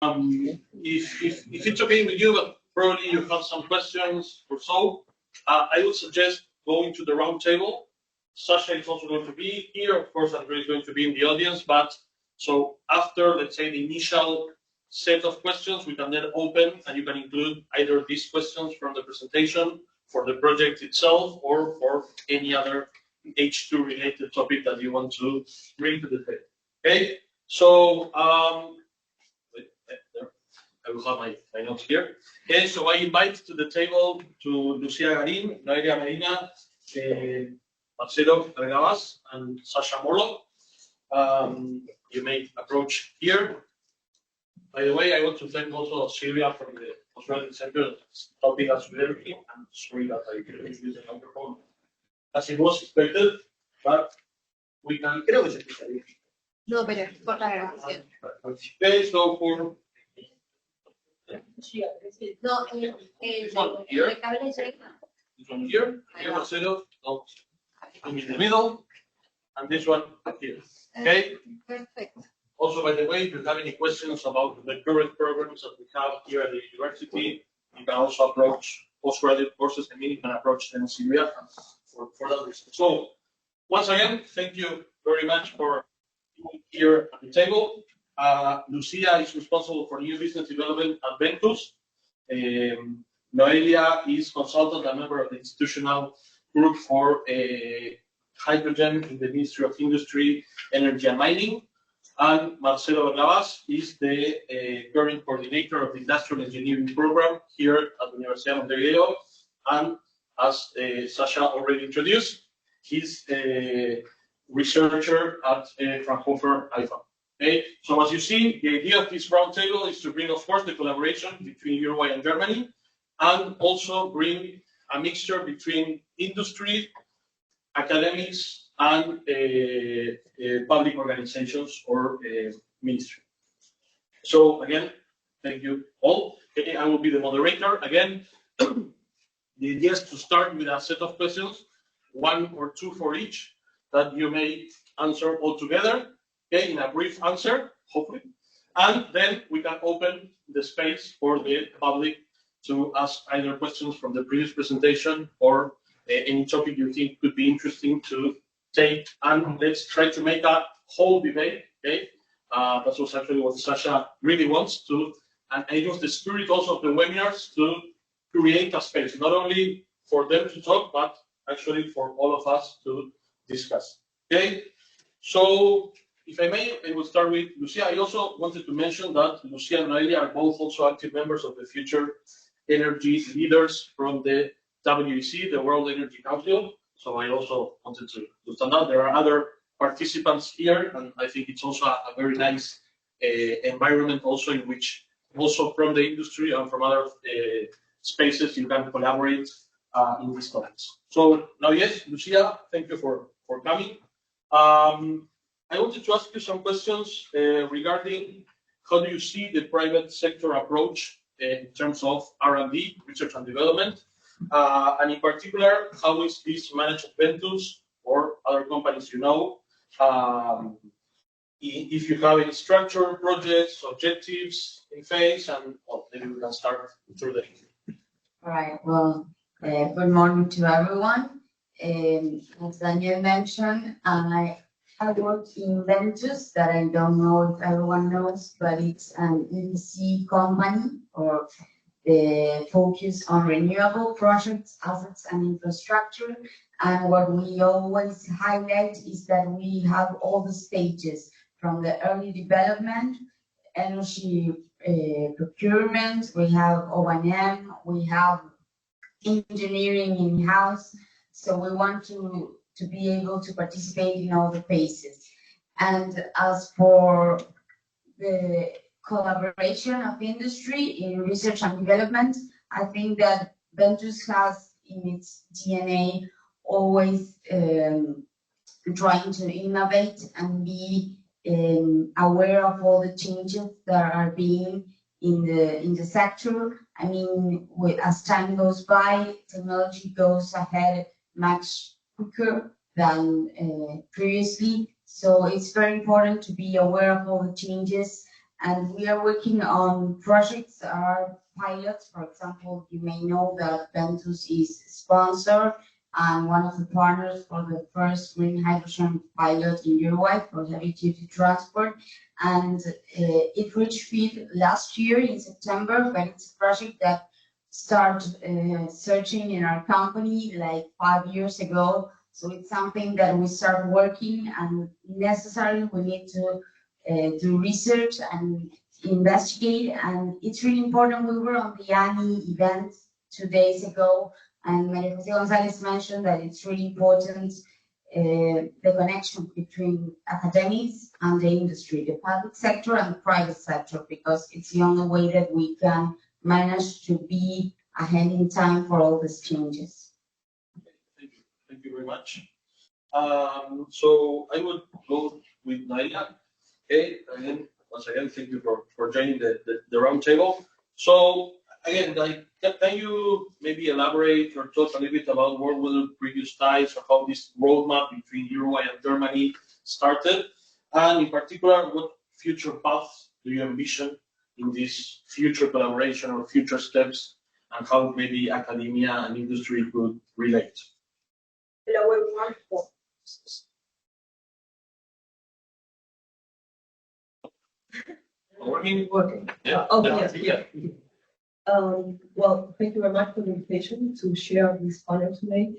If it's okay with you, but probably you have some questions or so, I would suggest going to the round table. Sascha is also going to be here. Of course, Andrea is going to be in the audience, but so after, let's say, the initial set of questions, we can then open and you can include either these questions from the presentation for the project itself or for any other H2 related topic that you want to bring to the table. Okay, so wait, there. I will have my notes here. Okay, so I invite to the table to Lucia Garin, Noelia Medina, Marcelo Berglavaz, and Sascha Morlock. You may approach here. By the way, I want to thank also Silvia from the Australian Center helping us with everything. I'm sorry that I couldn't use the microphone as it was expected, but we can. Creo que se escucha bien. No, pero por la grabación. Okay, so for No, this one here, el cable llega. this one here, Marcelo, no, in the middle, and this one here. Okay. Perfect. Also, by the way, if you have any questions about the current programs that we have here at the university, you can also approach postgraduate courses. I mean, you can approach them Silvia for that reason. So, once again, thank you very much for being here at the table. Lucia is responsible for new business development at Ventus. Noelia is consultant and member of the institutional group for hydrogen in the Ministry of Industry, Energy and Mining. And Marcelo Berglavaz is the current coordinator of the Industrial Engineering Program here at the University of Montevideo. And as Sascha already introduced, he's a researcher at Fraunhofer IFAM. Okay, so as you see, the idea of this roundtable is to bring, of course, the collaboration between Uruguay and Germany, and also bring a mixture between industry, academics, and public organizations or ministry. So again, thank you all. Okay, I will be the moderator. Again, the idea is to start with a set of questions, one or two for each, that you may answer all together, okay, in a brief answer, hopefully. And then we can open the space for the public to ask either questions from the previous presentation or any topic you think could be interesting to take, and let's try to make a whole debate. Okay, that was actually what Sascha really wants to, and it was the spirit also of the webinars to create a space, not only for them to talk, but actually for all of us to discuss. Okay, so if I may, I will start with Lucia. I also wanted to mention that Lucia and Noelia are both also active members of the Future Energy Leaders from the WEC, the World Energy Council. So I also wanted to stand out. There are other participants here, and I think it's also a very nice environment also in which also from the industry and from other spaces you can collaborate in these topics. So now, yes, Lucia, thank you for coming. I wanted to ask you some questions regarding how do you see the private sector approach in terms of R&D, research and development, and in particular, how is this managed at Ventus or other companies you know? If you have any structure, projects, objectives in phase, and well, maybe we can start through the. All right. Well, good morning to everyone. As Daniel mentioned, I work in Ventus, that I don't know if everyone knows, but it's an EPC company or the focus on renewable projects, assets, and infrastructure. And what we always highlight is that we have all the stages from the early development, energy procurement, we have O&M, we have engineering in-house. So we want to be able to participate in all the phases. And as for the collaboration of industry in research and development, I think that Ventus has in its DNA always trying to innovate and be aware of all the changes that are being in the sector. I mean, as time goes by, technology goes ahead much quicker than previously. So it's very important to be aware of all the changes And we are working on projects, are pilots. For example, you may know that Ventus is sponsor and one of the partners for the first green hydrogen pilot in Uruguay for heavy duty transport. And it reached FID last year in September, but it's a project that started searching in our company like 5 years ago. So it's something that we start working, and necessarily we need to do research and investigate. And it's really important. We were on the ANI event 2 days ago, and Maria Jose Gonzalez mentioned that it's really important the connection between academics and the industry, the public sector and the private sector, because it's the only way that we can manage to be ahead in time for all these changes. Thank you very much. So I would go with Noelia. Okay, again, once again, thank you for joining the roundtable. So again, can you maybe elaborate or talk a little bit about what were the previous ties or how this roadmap between Uruguay and Germany started? And in particular, what future paths do you envision in this future collaboration or future steps, and how maybe academia and industry could relate? Hello, everyone. Working? Yeah. Oh, yeah. Well, thank you very much for the invitation to share this panel today.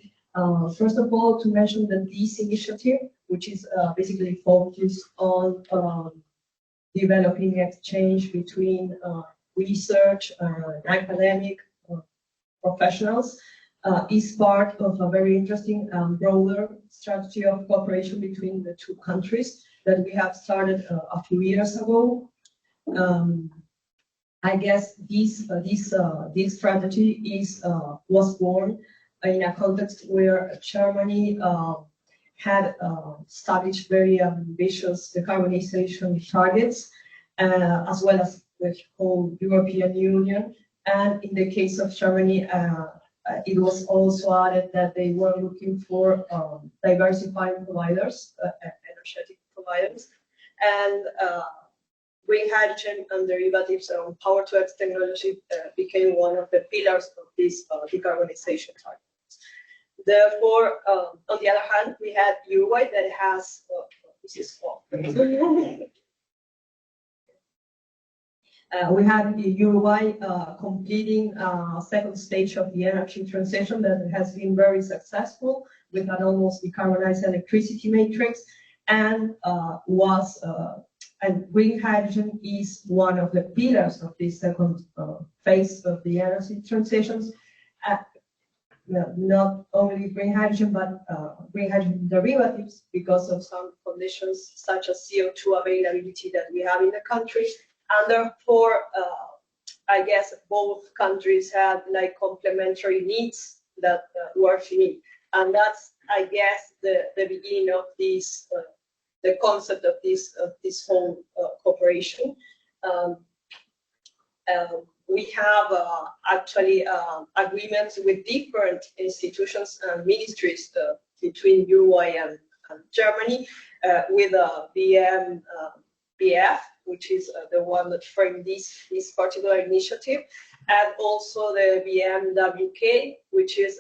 First of all, to mention that this initiative, which is basically focused on developing exchange between research and academic professionals, is part of a very interesting broader strategy of cooperation between the two countries that we have started a few years ago. I guess this strategy was born in a context where Germany had established very ambitious decarbonization targets, as well as the whole European Union. And in the case of Germany, it was also added that they were looking for diversifying providers, energetic providers, and green hydrogen and derivatives on power-to-X technology became one of the pillars of this decarbonization targets. Therefore, on the other hand, we had Uruguay that has we had Uruguay completing second stage of the energy transition that has been very successful with an almost decarbonized electricity matrix, and and green hydrogen is one of the pillars of this second phase of the energy transitions. Not only green hydrogen, but green hydrogen derivatives, because of some conditions such as CO2 availability that we have in the country. And therefore, I guess both countries have like complementary needs that work to meet. And that's, I guess, the beginning of this, the concept of this whole cooperation. We have actually agreements with different institutions and ministries between Uruguay and Germany, with BF, which is the one that framed this particular initiative, and also the BMWK, which is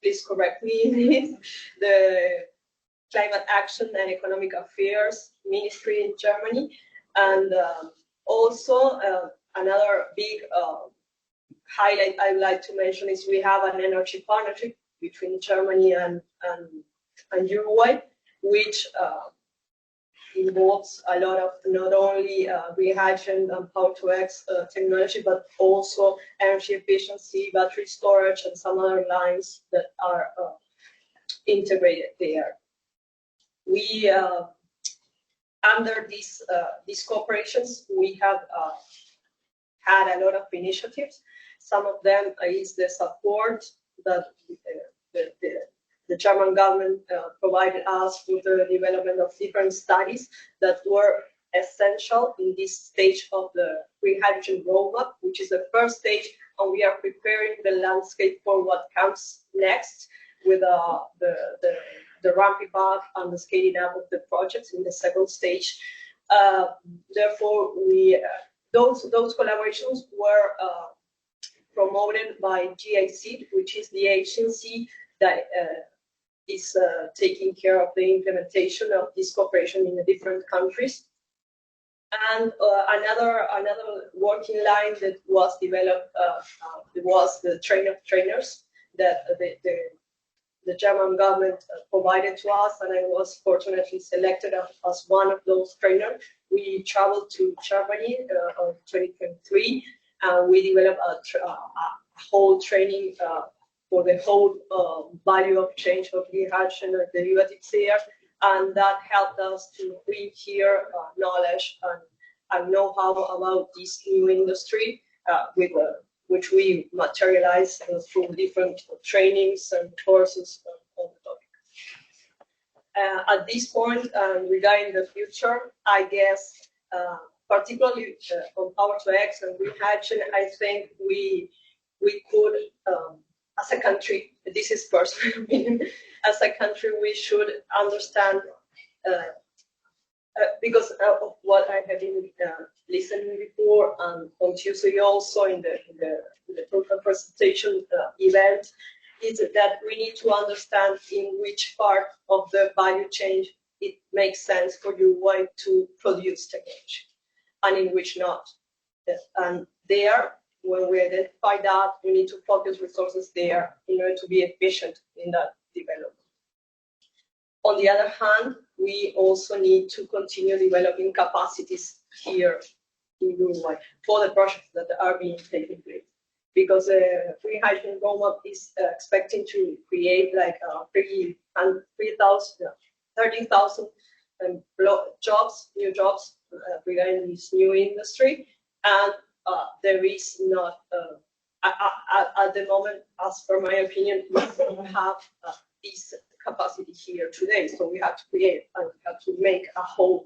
please correct me, the Climate Action and Economic Affairs Ministry in Germany. And also another big highlight I would like to mention is we have an energy partnership between Germany and Uruguay, which involves a lot of not only green hydrogen and power-to-X technology, but also energy efficiency, battery storage, and some other lines that are integrated there. We, under these cooperations, we have had a lot of initiatives. Some of them is the support that the German government provided us with the development of different studies that were essential in this stage of the green hydrogen roadmap, which is the first stage, and we are preparing the landscape for what comes next with the ramping up and the scaling up of the projects in the second stage. Therefore, we those collaborations were promoted by GIC, which is the agency that is taking care of the implementation of this cooperation in the different countries. And another working line that was developed was the train of trainers that the German government provided to us, and I was fortunately selected as one of those trainers. We traveled to Germany in 2023, and we developed a whole training for the whole value of change of hydrogen and derivatives there, and that helped us to bring here knowledge and know-how about this new industry, which we materialize through different trainings and courses on the topic. At this point, regarding the future, I guess, particularly on Power-to-X and green hydrogen, I think we could, as a country, this is personal opinion, as a country, we should understand, because of what I have been listening before, and on Tuesday also in the total presentation event, is that we need to understand in which part of the value chain it makes sense for Uruguay to produce technology, and in which not. And there, when we identify that, we need to focus resources there in order to be efficient in that development. On the other hand, we also need to continue developing capacities here in Uruguay for the projects that are being taken place. Because the green hydrogen roadmap is expecting to create like 30,000 jobs, new jobs regarding this new industry. And there is not, at the moment, as per my opinion, we don't have this capacity here today. So we have to create and we have to make a whole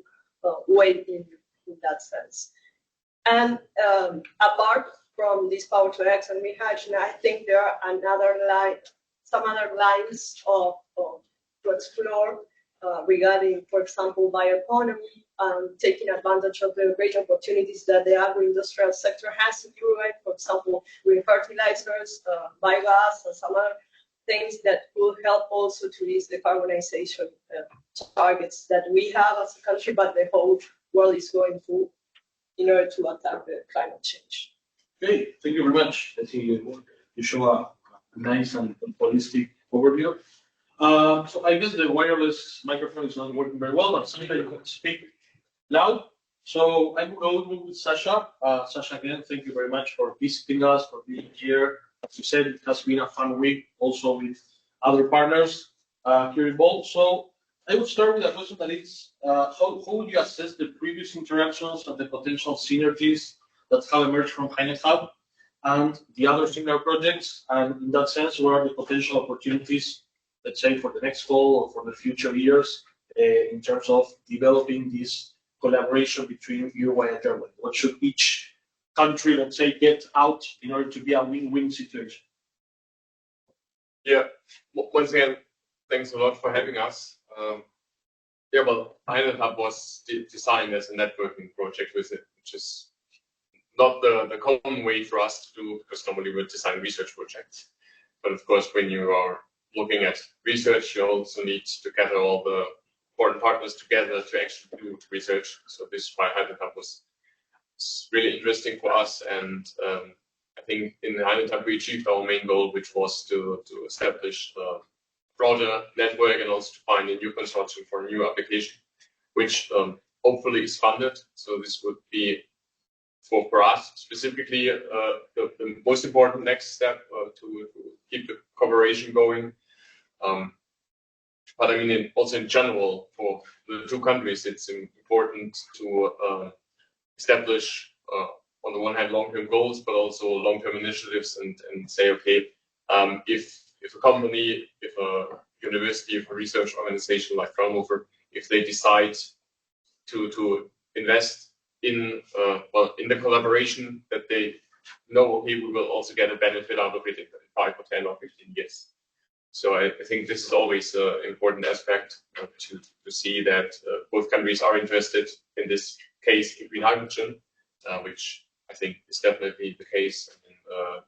way in that sense. And apart from this Power-to-X and green hydrogen, I think there are some other lines to explore regarding, for example, bioeconomy, taking advantage of the great opportunities that the agro-industrial sector has in Uruguay, for example, green fertilizers, biogas, and some other things that will help also to reach the decarbonization targets that we have as a country, but the whole world is going through in order to attack the climate change. Okay, thank you very much. I think you show a nice and holistic overview. So I guess the wireless microphone is not working very well, but sometimes you can speak loud. So I will go with Sascha. Sascha, again, thank you very much for visiting us, for being here. As you said, it has been a fun week also with other partners here involved. So I would start with a question that is, how would you assess the previous interactions and the potential synergies that have emerged from HINETHUB and the other similar projects? And in that sense, what are the potential opportunities, let's say, for the next fall or for the future years in terms of developing this collaboration between Uruguay and Germany? What should each country, let's say, get out in order to be a win-win situation? Yeah, once again, thanks a lot for having us. Yeah, well, HINETHUB was designed as a networking project with it, which is not the common way for us to do, because normally we design research projects. But of course, when you are looking at research, you also need to gather all the important partners together to actually do research. So this is why HINETHUB was really interesting for us. And I think in HINETHUB we achieved our main goal, which was to establish a broader network and also to find a new consortium for a new application, which hopefully is funded. So this would be for us specifically the most important next step to keep the cooperation going. But I mean, also in general, for the two countries, it's important to establish, on the one hand, long-term goals, but also long-term initiatives, and say, okay, if a company, if a university, if a research organization like Fraunhofer, if they decide to invest in the collaboration, that they know, okay, we will also get a benefit out of it in 5 or 10 or 15 years. So I think this is always an important aspect to see that both countries are interested in this case in green hydrogen, which I think is definitely the case.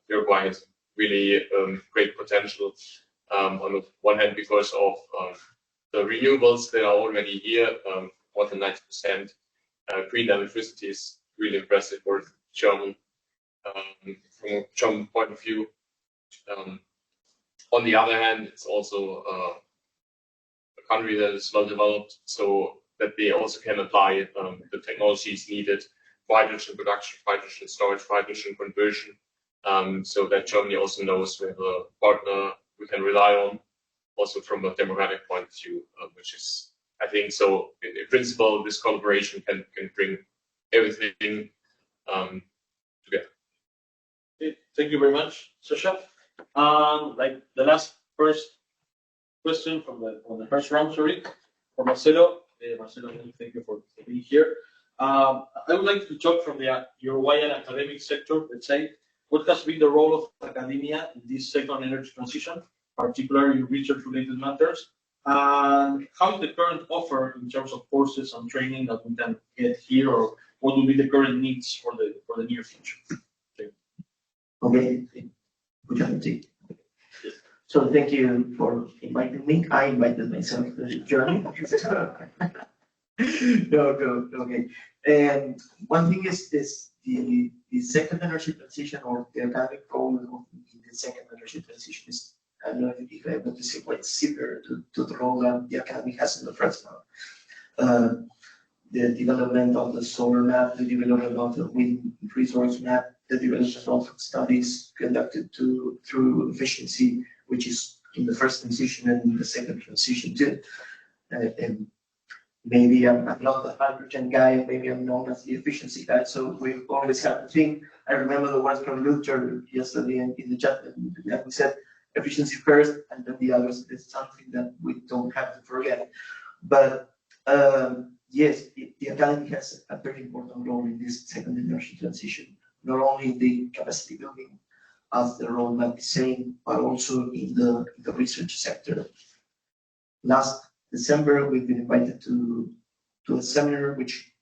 Uruguay has really great potential on the one hand because of the renewables that are already here, more than 90%. Green electricity is really impressive for German, from a German point of view. On the other hand, it's also a country that is well developed, so that they also can apply the technologies needed for hydrogen production, hydrogen storage, hydrogen conversion, so that Germany also knows we have a partner we can rely on, also from a democratic point of view, which is, I think, so in principle, this collaboration can bring everything together. Okay, thank you very much, Sascha. Like the first question from the first round, sorry, for Marcelo. Marcelo, thank you for being here. I would like to talk from the Uruguayan academic sector. Let's say, what has been the role of academia in this second energy transition, particularly in research-related matters, and how is the current offer in terms of courses and training that we can get here, or what will be the current needs for the near future? Okay. So thank you for inviting me. I invited myself to the journey. Okay. And one thing is the second energy transition, or the academic goal of the second energy transition is, I don't know if I'm able to say, quite similar to the role that the academy has in the first one. The development of the solar map, the development of the wind resource map, the development of studies conducted through efficiency, which is in the first transition and in the second transition too. And maybe I'm not the hydrogen guy, maybe I'm known as the efficiency guy, so we always have to think. I remember the words from Lucia yesterday in the chat, and we said efficiency first, and then the others. It's something that we don't have to forget. But yes, the academy has a very important role in this second energy transition, not only in the capacity building, as the roadmap is saying, but also in the research sector. Last December, we've been invited to a seminar which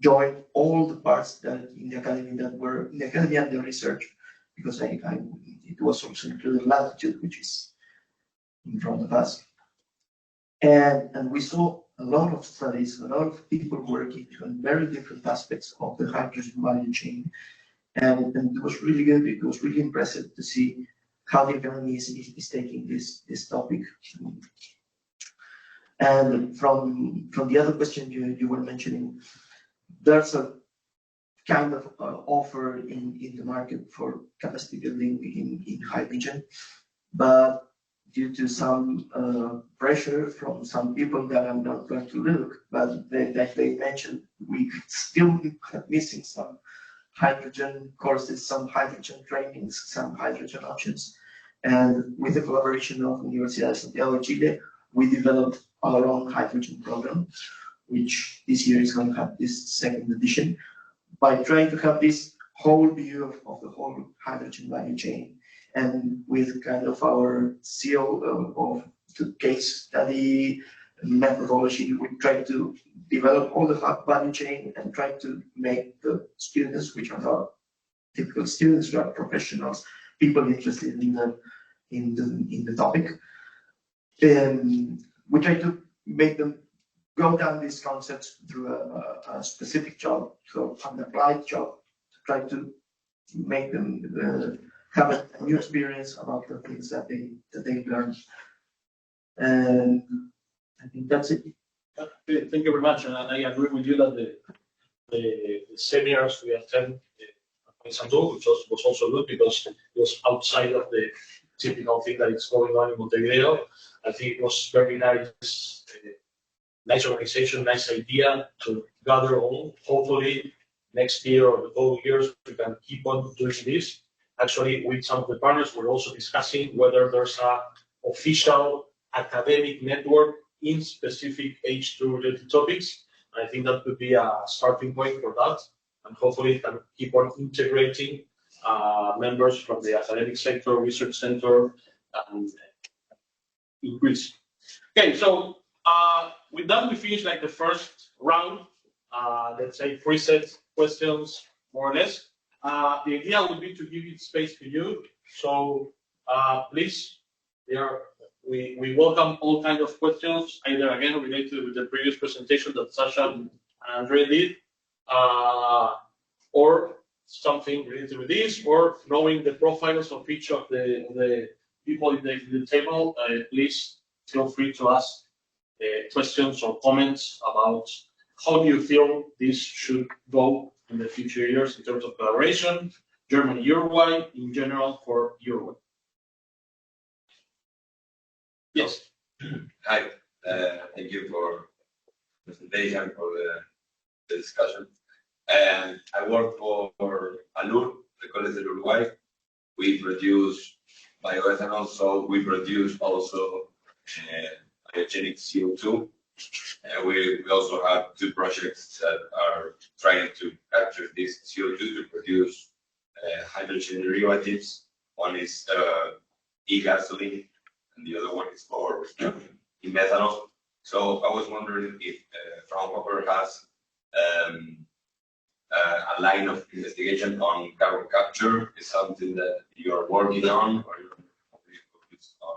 joined all the parts that in the academy that were in the academy and the research, because it was also included Latitude, which is in front of us. And we saw a lot of studies, a lot of people working on very different aspects of the hydrogen value chain. And it was really good. It was really impressive to see how the academy is taking this topic. And from the other question you were mentioning, there's a kind of offer in the market for capacity building in hydrogen, but due to some pressure from some people that I'm not going to look, but they mentioned, we still have missing some hydrogen courses, some hydrogen trainings, some hydrogen options. And with the collaboration of Universidad de Santiago de Chile, we developed our own hydrogen program, which this year is going to have this second edition, by trying to have this whole view of the whole hydrogen value chain. And with kind of our seal of the case study methodology, we try to develop all the value chain and try to make the students, which are not typical students, but professionals, people interested in the topic. We try to make them go down these concepts through a specific job, so an applied job, to try to make them have a new experience about the things that they learn. And I think that's it. Thank you very much, and I agree with you that the seminars we attend in Santo, which was also good because it was outside of the typical thing that is going on in Montevideo. I think it was very nice, nice organization, nice idea to gather all. Hopefully next year or the whole years we can keep on doing this. Actually, with some of the partners, we're also discussing whether there's a official academic network in specific H2 related topics. I think that could be a starting point for that, and hopefully it can keep on integrating members from the academic sector, research center, and increase. Okay, so with that we finish like the first round. Let's say 3 set questions more or less. The idea would be to give it space to you. So please, we welcome all kinds of questions, either again related with the previous presentation that Sascha and Andre did, or something related with this, or knowing the profiles of each of the people in the table. Please feel free to ask questions or comments about how do you feel this should go in the future years in terms of collaboration, Germany, Uruguay, in general for Uruguay. Yes. Hi, thank you for the presentation, for the discussion. I work for ALUR, the College of Uruguay. We produce bioethanol, so we produce also biogenic CO2. We also have 2 projects that are trying to capture this CO2 to produce hydrogen derivatives. One is e-gasoline, and the other one is for e-methanol. So I was wondering if Fraunhofer has a line of investigation on carbon capture. Is something that you are working on, or you're focused on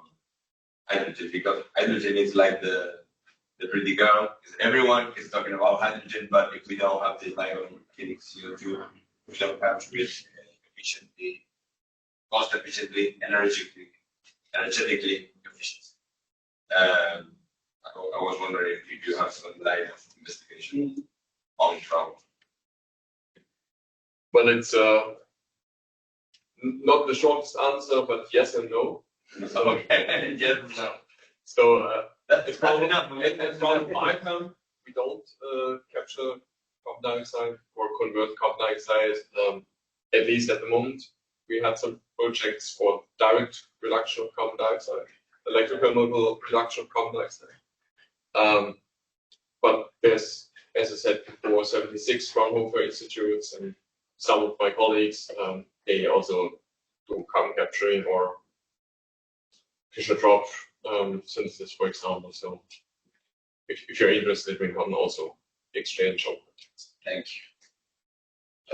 hydrogen? Because hydrogen is like the pretty girl. Everyone is talking about hydrogen, but if we don't have the biogenic CO2, we don't capture it efficiently, cost efficiently, energetically efficient. I was wondering if you have some line of investigation on Fraunhofer. Well, it's not the shortest answer, but yes and no. Okay, yes and no. So that's probably enough. At Fraunhofer IFAM, we don't capture carbon dioxide or convert carbon dioxide, at least at the moment. We had some projects for direct reduction of carbon dioxide, electrochemical reduction of carbon dioxide. But there's, as I said before, 76 Fraunhofer institutes, and some of my colleagues, they also do carbon capturing or Fischer drop synthesis, for example. So if you're interested, we can also exchange our contacts. Thank you.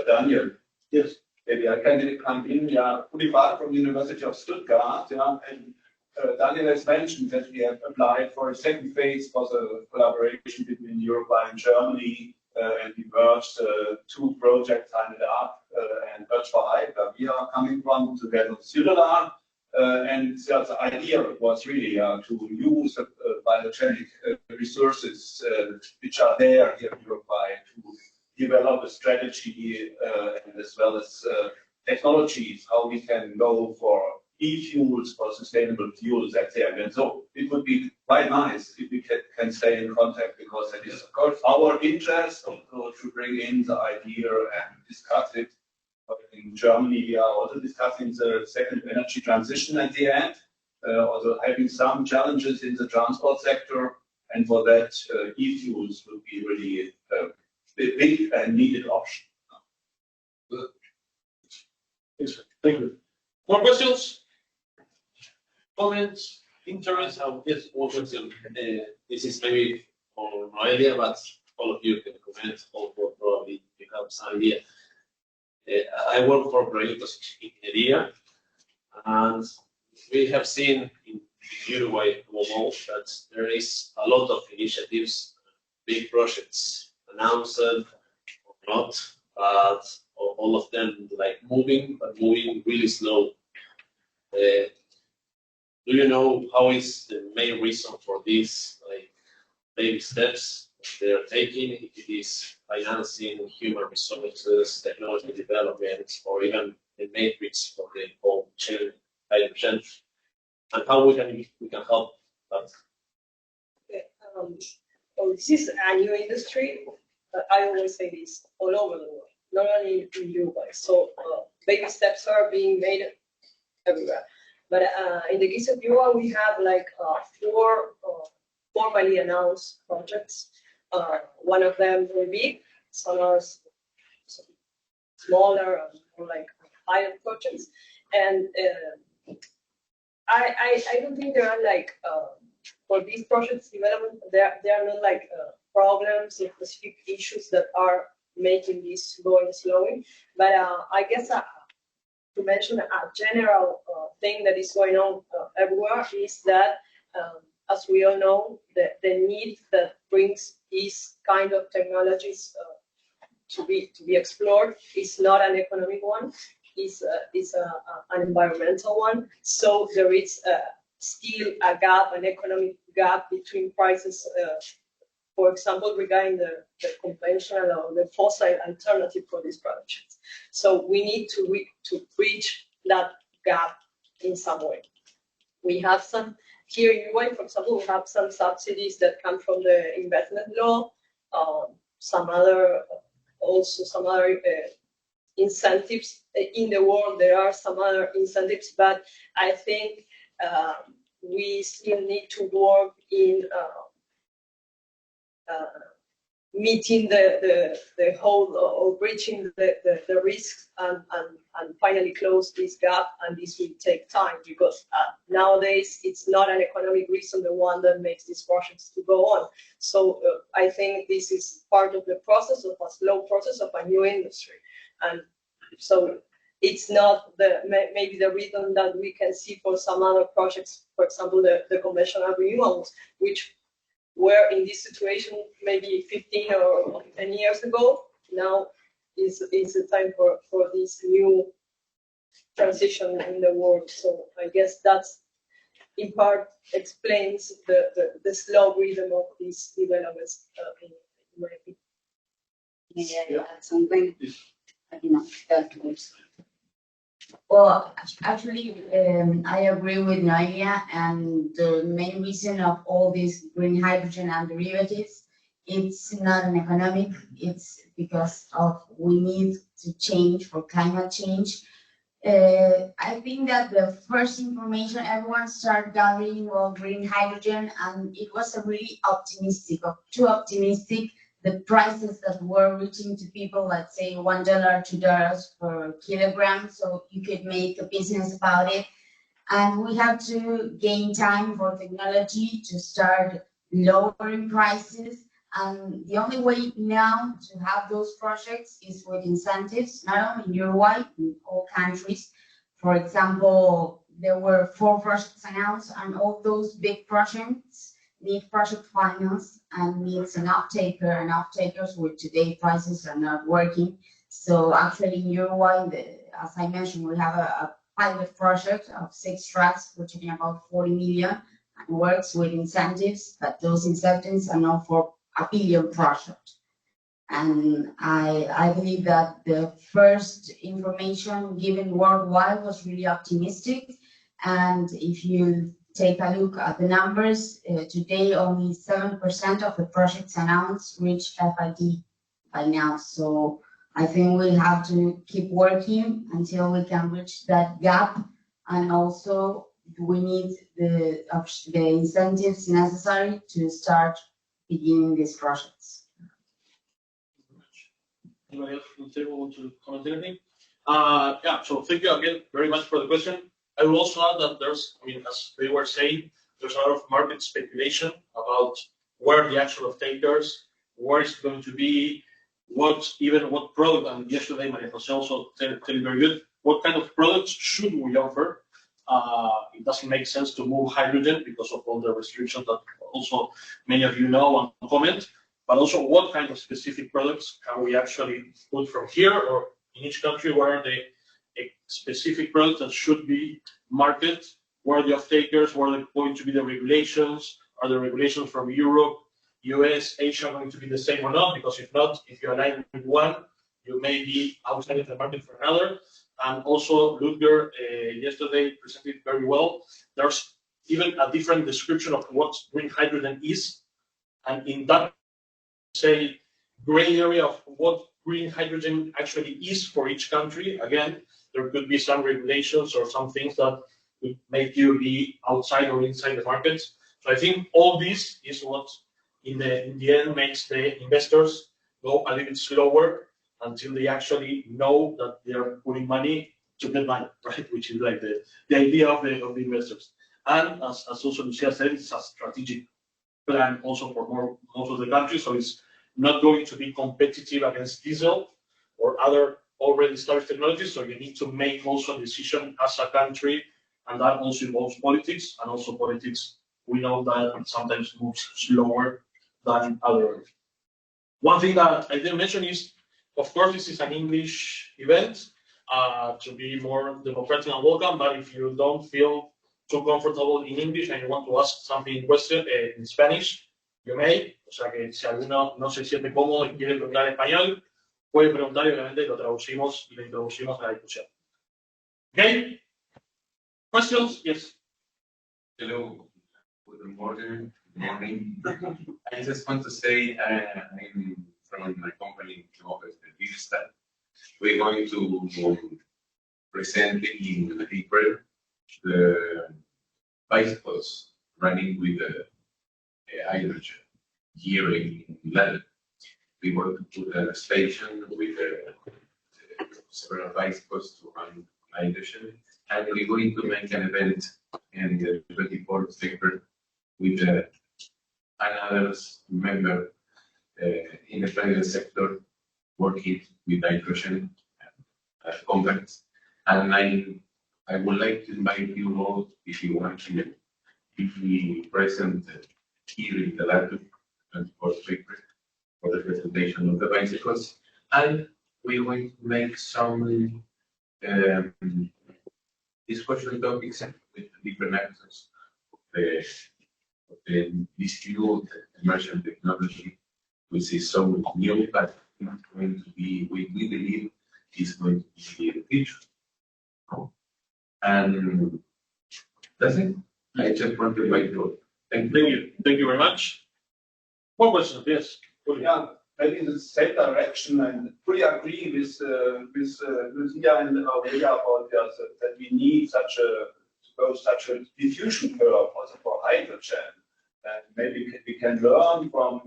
Daniel. Yes. Maybe I can come in. Yeah, Ulrich from the University of Stuttgart. Yeah, and Daniel has mentioned that we have applied for a second phase for the collaboration between Uruguay and Germany, and we merged 2 projects, HINETHUB and Virtual, where we are coming from, together with Südelar. And the idea was really to use biogenic resources which are there here in Uruguay to develop a strategy and as well as technologies, how we can go for e-fuels, for sustainable fuels at the end. And so it would be quite nice if we can stay in contact, because it is, of course, our interest to bring in the idea and discuss it. In Germany, we are also discussing the second energy transition at the end, also having some challenges in the transport sector, and for that, e-fuels will be really a big and needed option. Thank you. More questions? Comments? Interest? Yes, one question. This is maybe for Noelia, but all of you can comment, or probably you have some idea. I work for Ventus Ingeniería, and we have seen in Uruguay that there is a lot of initiatives, big projects announced or not, but all of them like moving really slow. Do you know how is the main reason for this, like baby steps they are taking? If it is financing, human resources, technology development, or even the matrix for the whole chain hydrogen, and how we can help that? Okay, well, this is a new industry. I always say this all over the world, not only in Uruguay. So baby steps are being made everywhere. But in the case of Uruguay, we have like 4 formally announced projects. One of them very big, some are smaller, more like pilot projects. And I don't think there are like for these projects development, there are not like problems or specific issues that are making this going slowly. But I guess to mention a general thing that is going on everywhere is that, as we all know, the need that brings these kind of technologies to be explored is not an economic one, is an environmental one. So there is still a gap, an economic gap between prices, for example, regarding the conventional or the fossil alternative for these projects. So we need to bridge that gap in some way. We have some, here in Uruguay, for example, we have some subsidies that come from the investment law, some other incentives. In the world, there are some other incentives, but I think we still need to work in meeting the whole or breaching the risks and finally close this gap, and this will take time because nowadays it's not an economic reason the one that makes these projects to go on. So I think this is part of the process of a slow process of a new industry, and so it's not maybe the reason that we can see for some other projects, for example the conventional renewables, which were in this situation maybe 15 or 10 years ago. Now is the time for this new transition in the world. So I guess that's in part explains the slow rhythm of these developments in my opinion. Yeah, something. Well, actually, I agree with Noelia, and the main reason of all this green hydrogen and derivatives, it's not an economic, it's because of we need to change for climate change. I think that the first information everyone started gathering was green hydrogen, and it was a really optimistic, or too optimistic. The prices that were reaching to people, let's say $1, $2 per kilogram, so you could make a business about it. And we have to gain time for technology to start lowering prices. And the only way now to have those projects is with incentives, not only in Uruguay, in all countries. For example, there were 4 projects announced, and all those big projects need project finance and needs an off-taker, and off-takers with today prices are not working. So actually in Uruguay, as I mentioned, we have a pilot project of 6 tracks, which is about 40 million, and works with incentives, but those incentives are not for a billion project. And I believe that the first information given worldwide was really optimistic. And if you take a look at the numbers, today only 7% of the projects announced reach FID by now. So I think we'll have to keep working until we can reach that gap, and also we need the incentives necessary to start beginning these projects. Anybody else from the table want to comment anything? Yeah, so thank you again very much for the question. I will also add that there's, I mean, as they were saying, there's a lot of market speculation about where the actual off-takers, where it's going to be, what product, and yesterday Maria Jose also tell you very good, what kind of products should we offer? It doesn't make sense to move hydrogen because of all the restrictions that also many of you know and comment, but also what kind of specific products can we actually put from here, or in each country, where are the specific products that should be marketed, where are the off-takers, where are going to be the regulations, are the regulations from Europe, US, Asia going to be the same or not? Because if not, if you align with one, you may be outside of the market for another. And also, Ludger yesterday presented very well. There's even a different description of what green hydrogen is, and in that, say, gray area of what green hydrogen actually is for each country, again, there could be some regulations or some things that would make you be outside or inside the market. So I think all this is what, in the end, makes the investors go a little bit slower until they actually know that they are putting money to get money, right? Which is like the idea of the investors. And as also Lucia said, it's a strategic plan also for most of the countries. So it's not going to be competitive against diesel or other already established technologies. So you need to make also a decision as a country, and that also involves politics, and also politics, we know that sometimes moves slower than other. One thing that I didn't mention is, of course, this is an English event to be more democratic and welcome, but if you don't feel too comfortable in English and you want to ask something in Spanish, you may. O sea que si alguno no se siente cómodo y quiere preguntar en español, puede preguntar y obviamente lo traducimos y lo introducimos a la discusión. Okay? Questions? Yes. Hello. Good morning. I just want to say I'm from my company, Dirsta. We're going to present in April the bicycles running with hydrogen here in London. We want to put a station with several bicycles to run hydrogen, and we're going to make an event in the 24th of April with another member in the private sector working with hydrogen companies. And I would like to invite you all, if you want to be present here in the lab 24th of April for the presentation of the bicycles. And we're going to make some discussion topics with different actors of the distributed emerging technology, which is so new, but it's going to be, we believe, is going to be the future. And that's it. I just want to invite you. Thank you. Thank you very much. One question, yes. Yeah, maybe in the same direction, and fully agree with Lucia and Noelia about that we need such a diffusion curve also for hydrogen. And maybe we can learn from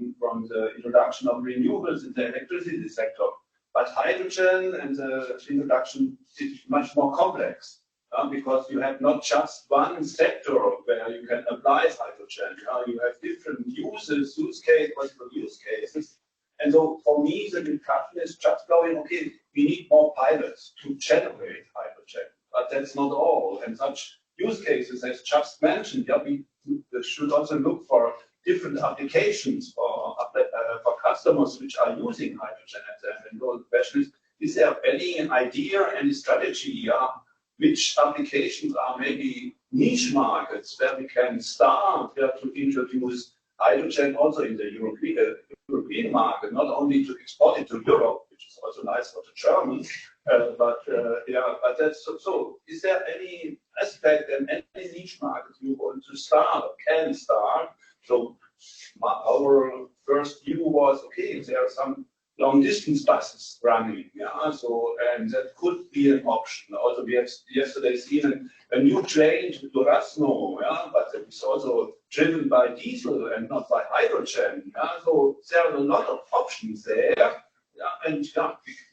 the introduction of renewables in the electricity sector. But hydrogen and the introduction is much more complex because you have not just one sector where you can apply hydrogen. You have different possible use cases. And so for me, the discussion is just going, okay, we need more pilots to generate hydrogen, but that's not all. And such use cases, as just mentioned, we should also look for different applications for customers which are using hydrogen. And the question is there any idea, any strategy, which applications are maybe niche markets where we can start to introduce hydrogen also in the European market, not only to export it to Europe, which is also nice for the Germans, but that's so. Is there any aspect and any niche market you want to start or can start? So our first view was, okay, there are some long distance buses running, so and that could be an option. Also, we have yesterday seen a new train to Durante, but it's also driven by diesel and not by hydrogen. So there are a lot of options there, and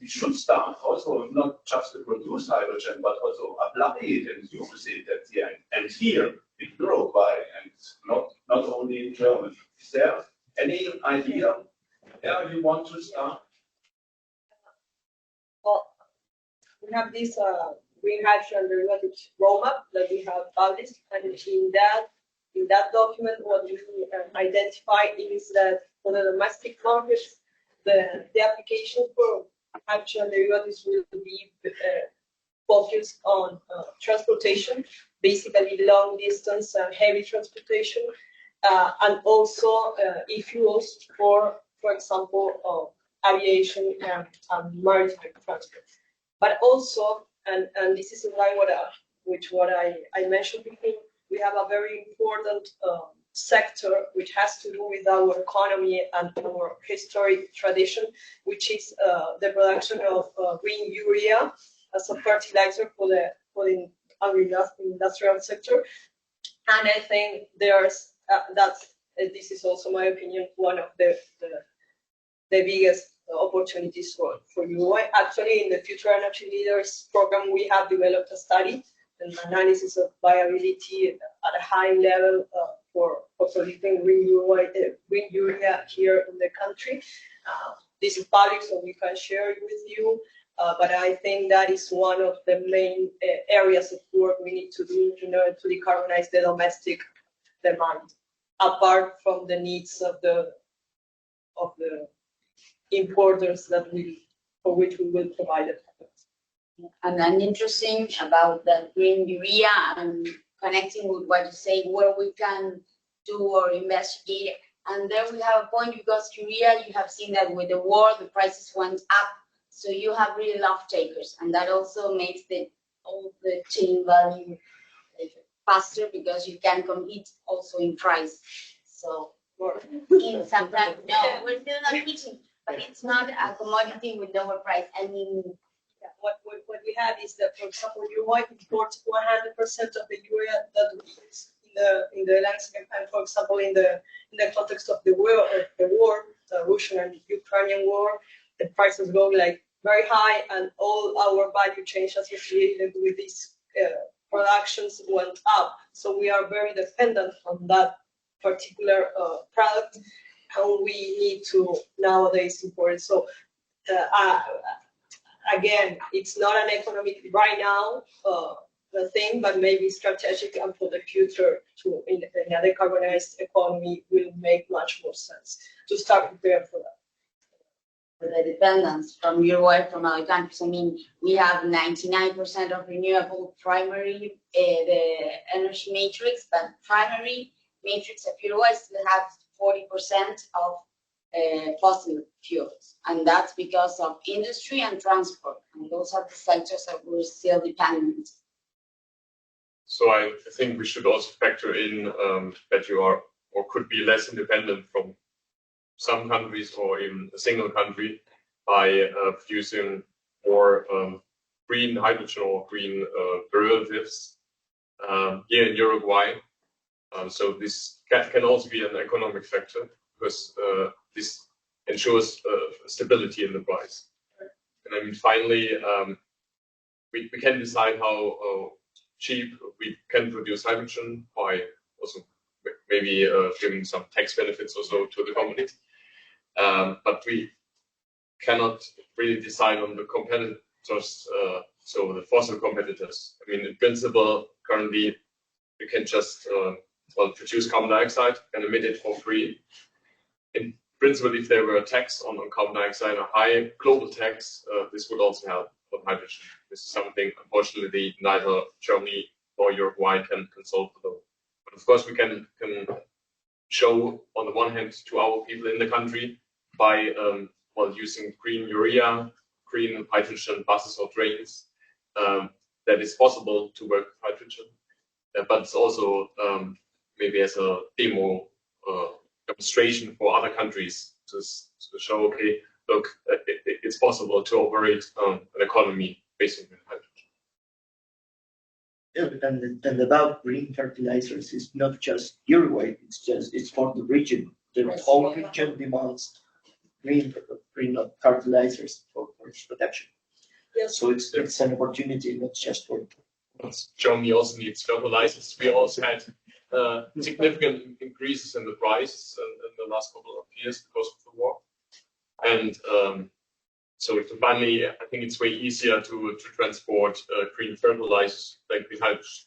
we should start also not just to produce hydrogen, but also apply it and use it at the end. And here in Uruguay, and not only in Germany. Is there any idea? You want to start? Well, we have this green hydrogen derivatives roadmap that we have published, and in that document, what we identify is that for the domestic market, the application for hydrogen derivatives will be focused on transportation, basically long distance and heavy transportation, and also e-fuels for example, aviation and maritime transport. But also, and this is in line with what I mentioned before, we have a very important sector which has to do with our economy and our historic tradition, which is the production of green urea as a fertilizer for the agri-industrial sector. And I think there's this is also my opinion, one of the biggest opportunities for Uruguay. Actually, in the Future Energy Leaders program, we have developed a study an analysis of viability at a high level for producing green urea here in the country. This is public, so we can share it with you. But I think that is one of the main areas of work we need to do in order to decarbonize the domestic demand, apart from the needs of the importers for which we will provide it. And interesting about the green urea and connecting with what you say, where we can do or investigate. And there we have a point, because urea, you have seen that with the war, the prices went up. So you have real off-takers, and that also makes all the chain value faster, because you can compete also in price. So in sometimes, no, we're still not reaching, but it's not a commodity with lower price. I mean, what we have is that, for example, Uruguay imports 100% of the urea that we use in the landscape, and for example, in the context of the war, the Russian and Ukrainian war, the prices go like very high, and all our value chains associated with these productions went up. So we are very dependent on that particular product, and we need to nowadays import it. So again, it's not an economic right now thing, but maybe strategic, and for the future in a decarbonized economy will make much more sense to start preparing for that. The dependence from Uruguay, from other countries. I mean, we have 99% of renewable primary, the energy matrix, but primary matrix of Uruguay still has 40% of fossil fuels. And that's because of industry and transport. And those are the sectors that we're still dependent. So I think we should also factor in that you are or could be less independent from some countries or even a single country by producing more green hydrogen or green derivatives here in Uruguay. So this can also be an economic factor, because this ensures stability in the price. And I mean, finally, we can decide how cheap we can produce hydrogen by also maybe giving some tax benefits also to the companies. But we cannot really decide on the competitors, so the fossil competitors. I mean, in principle, currently, we can just produce carbon dioxide and emit it for free. In principle, if there were a tax on carbon dioxide, a high global tax, this would also help on hydrogen. This is something, unfortunately, neither Germany nor Uruguay can solve alone. But of course, we can show, on the one hand, to our people in the country by using green urea, green hydrogen buses or trains, that it's possible to work with hydrogen. But it's also maybe as a demo demonstration for other countries to show, okay, look, it's possible to operate an economy based on hydrogen. Yeah, and about green fertilizers, it's not just Uruguay, it's for the region. The whole region demands green fertilizers for its production. Yes. So it's an opportunity, not just for Germany also needs fertilizers. We also had significant increases in the price in the last couple of years because of the war. And so finally, I think it's way easier to transport green fertilizers than green hydrogen.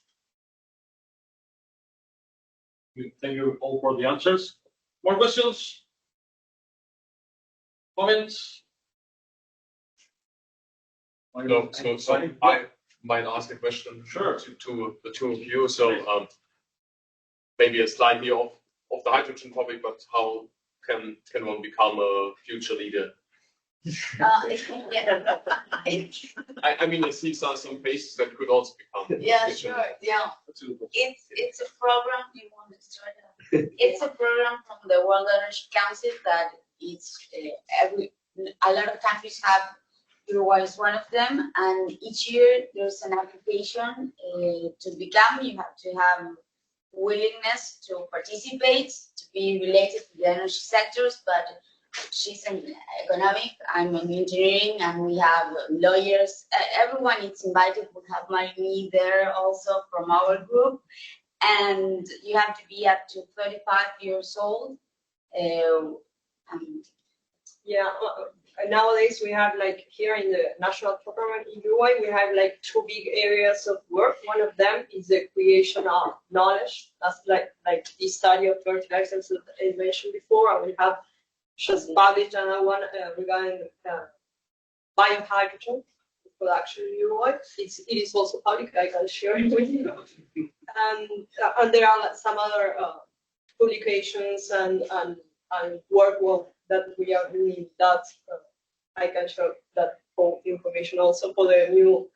Thank you all for the answers. More questions? Comments? No, so I might ask a question Sure. to the two of you. So maybe a slightly off the hydrogen topic, but how can one become a future leader? I mean, I see some faces that could also become. Yeah, sure. Yeah, it's a program. You want to start? It's a program from the World Energy Council that it's a lot of countries have. Uruguay is one of them, and each year there's an application to become. You have to have willingness to participate, to be related to the energy sectors, but she's in economic, I'm in engineering, and we have lawyers. Everyone is invited. We have me there also from our group. And you have to be up to 35 years old. Yeah, nowadays we have like here in the national program in Uruguay, we have like two big areas of work. One of them is the creation of knowledge. That's like the study of fertilizers that I mentioned before. And we have just published another one regarding biohydrogen production in Uruguay. It is also public. I can share it with you. And there are some other publications and work that we are doing that I can show that whole information also for the new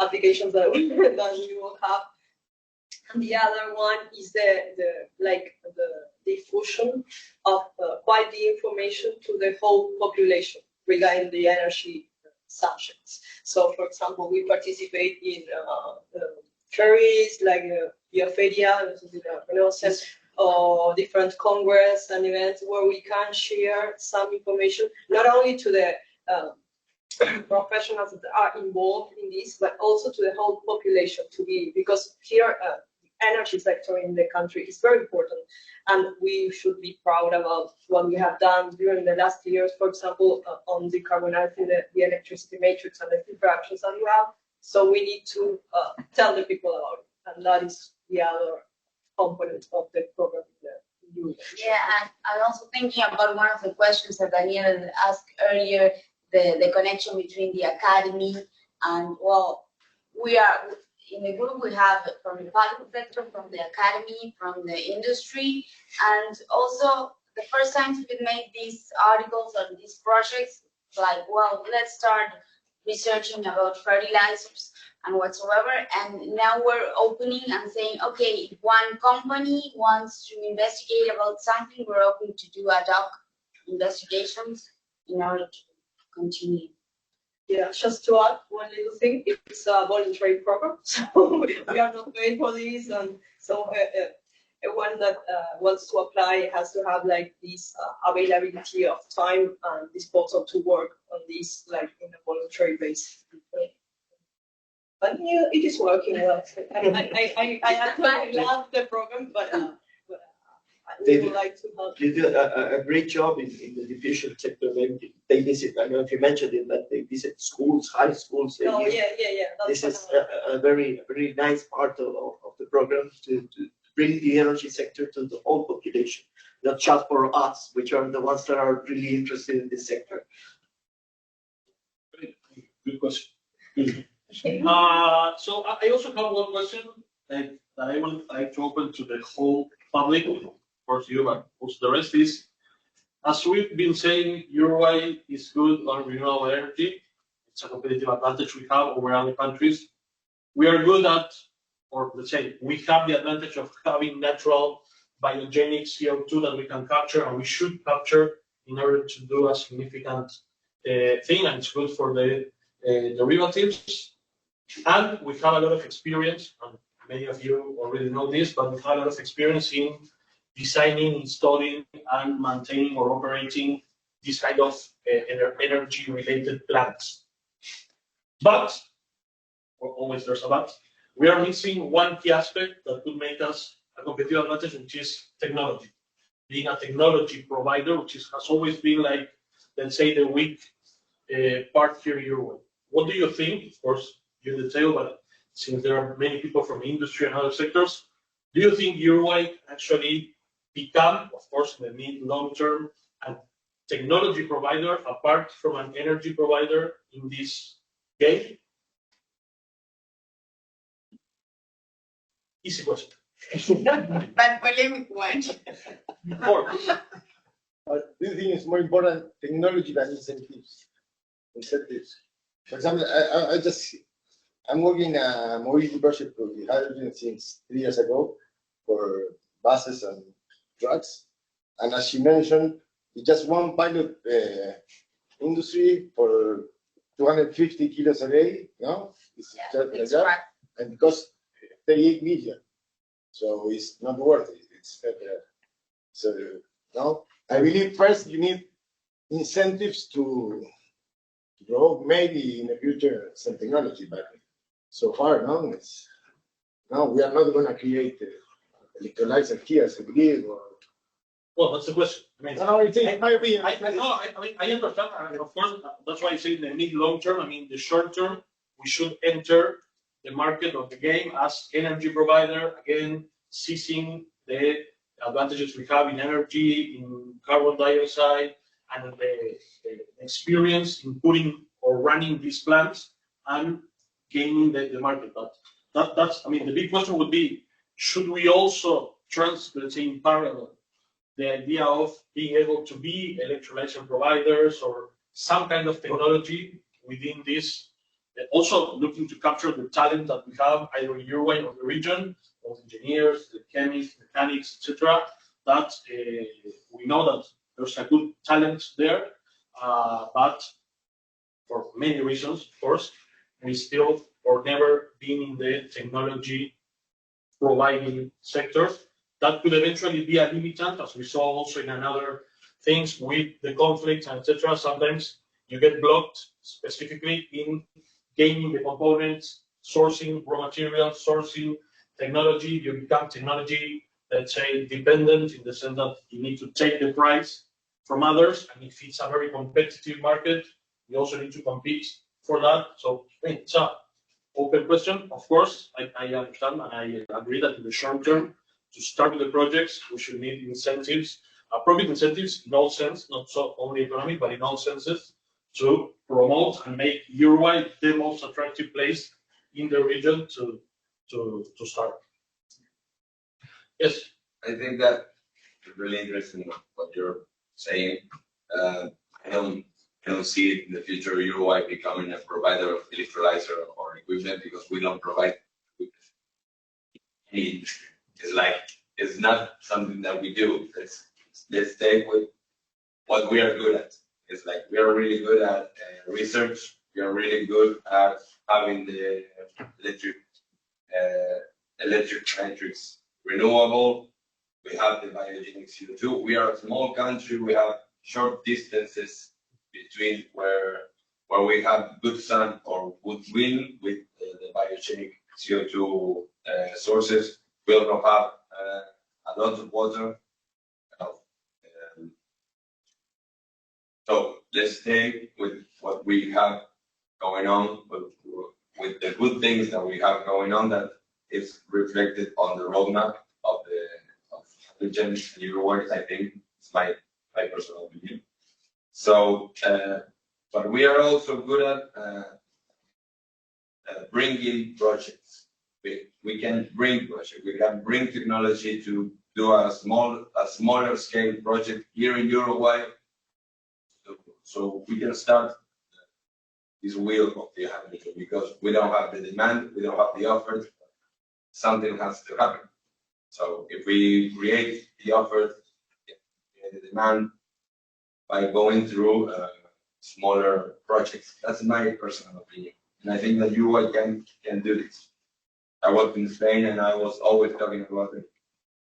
applications that we will have. And the other one is the diffusion of quality information to the whole population regarding the energy subjects. So, for example, we participate in fairs like Bioferia, or different congress and events where we can share some information, not only to the professionals that are involved in this, but also to the whole population because here energy sector in the country is very important, and we should be proud about what we have done during the last years, for example, on decarbonizing the electricity matrix and the interactions that we have. So we need to tell the people about it, and that is the other component of the program. Yeah, and I'm also thinking about one of the questions that Daniel asked earlier, the connection between the academy and, well, we are, in the group we have from the public sector, from the academy, from the industry, and also the first time we made these articles on these projects, like, well, let's start researching about fertilizers and whatsoever, and now we're opening and saying, okay, if one company wants to investigate about something, we're open to do ad hoc investigations in order to continue. Yeah, just to add one little thing, it's a voluntary program, so we are not paid for this, and so everyone that wants to apply has to have like this availability of time and disposal to work on this like in a voluntary basis. But yeah, it is working well. I actually love the program, but I would like to help. You do a great job in the diffusion sector. They visit, I don't know if you mentioned it, but they visit schools, high schools. Oh, yeah. This is a very nice part of the program to bring the energy sector to the whole population, not just for us, which are the ones that are really interested in this sector. Good question. So I also have one question that I would like to open to the whole public, of course you, but also the rest is, as we've been saying, Uruguay is good on renewable energy. It's a competitive advantage we have over other countries. We are good at, or let's say, we have the advantage of having natural biogenic CO2 that we can capture, and we should capture in order to do a significant thing, and it's good for the derivatives. And we have a lot of experience, and many of you already know this, but we have a lot of experience in designing, installing, and maintaining or operating this kind of energy-related plants. But, always there's a but, we are missing one key aspect that could make us a competitive advantage, which is technology. Being a technology provider, which has always been like, let's say, the weak part here in Uruguay. What do you think? Of course, you detail, but since there are many people from industry and other sectors, do you think Uruguay actually become, of course, in the mid-long term, a technology provider apart from an energy provider in this game? Easy question. But polemic one. Do you think it's more important technology than incentives? Incentives. For example, I'm working a mobility project with hydrogen since 3 years ago for buses and trucks. And as she mentioned, it's just one pilot industry for 250 kilos a day, no? It's just like that. Right. And it costs 38 million. So it's not worth it. It's better. So, no? I believe first you need incentives to grow maybe in the future some technology, but so far, no, we are not going to create electrolyzer here as a grid or. Well, that's the question. I mean, No, it's in my opinion. I understand. And of course, that's why I say in the mid long term. I mean, the short term, we should enter the market of the game as energy provider, again, seizing the advantages we have in energy, in carbon dioxide, and the experience in putting or running these plants and gaining the market. But that's, I mean, the big question would be, should we also let's say in parallel, the idea of being able to be electrolyzer providers or some kind of technology within this, also looking to capture the talent that we have either in Uruguay or the region, of engineers, the chemists, mechanics, etc. That we know that there's a good talent there, but for many reasons, of course, we still or never been in the technology providing sectors. That could eventually be a limitant, as we saw also in another things with the conflicts, etc. Sometimes you get blocked specifically in gaining the components, sourcing raw materials, sourcing technology. You become technology, let's say, dependent in the sense that you need to take the price from others. And if it's a very competitive market, you also need to compete for that. So it's an open question. Of course, I understand and I agree that in the short term, to start the projects, we should need incentives, appropriate incentives in all sense, not so only economic, but in all senses, to promote and make Uruguay the most attractive place in the region to start. Yes. I think that it's really interesting what you're saying. I don't see it in the future Uruguay becoming a provider of electrolyzer or equipment because we don't provide equipment. Any industry. It's not something that we do. Let's stay with what we are good at. It's like we are really good at research. We are really good at having the electric matrix renewable. We have the biogenic CO2. We are a small country. We have short distances between where we have good sun or good wind with the biogenic CO2 sources. We also have a lot of water. So let's stay with what we have going on, with the good things that we have going on that is reflected on the roadmap of the hydrogen in Uruguay. I think it's my personal opinion. So, but we are also good at bringing projects. We can bring projects. We can bring technology to do a smaller scale project here in Uruguay. So we can start this wheel of the hydrogen because we don't have the demand, we don't have the offer. Something has to happen. So if we create the offer, the demand by going through smaller projects, that's my personal opinion. And I think that Uruguay can do this. I was in Spain and I was always talking about it.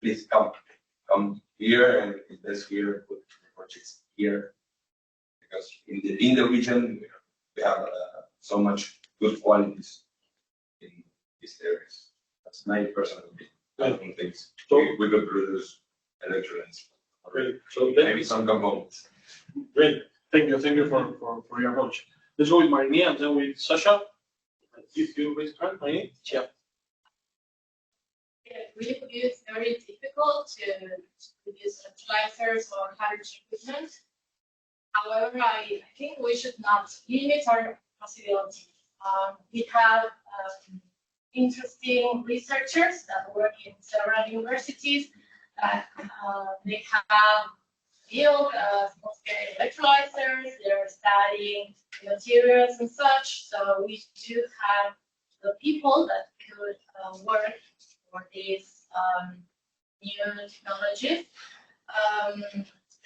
Please come here and invest here, put projects here. Because in the region we have so much good qualities in these areas. That's my personal opinion. I don't think we could produce electrolytes. Okay. So maybe some components. Great. Thank you for your approach. Let's go with Marinia and then with Sascha. If you raise your hand, Marinia. Yeah. Really, it's very difficult to produce electrolyzers or hydrogen equipment. However, I think we should not limit our possibilities. We have interesting researchers that work in several universities that they have built small-scale electrolyzers. They're studying materials and such. So we do have the people that could work for these new technologies.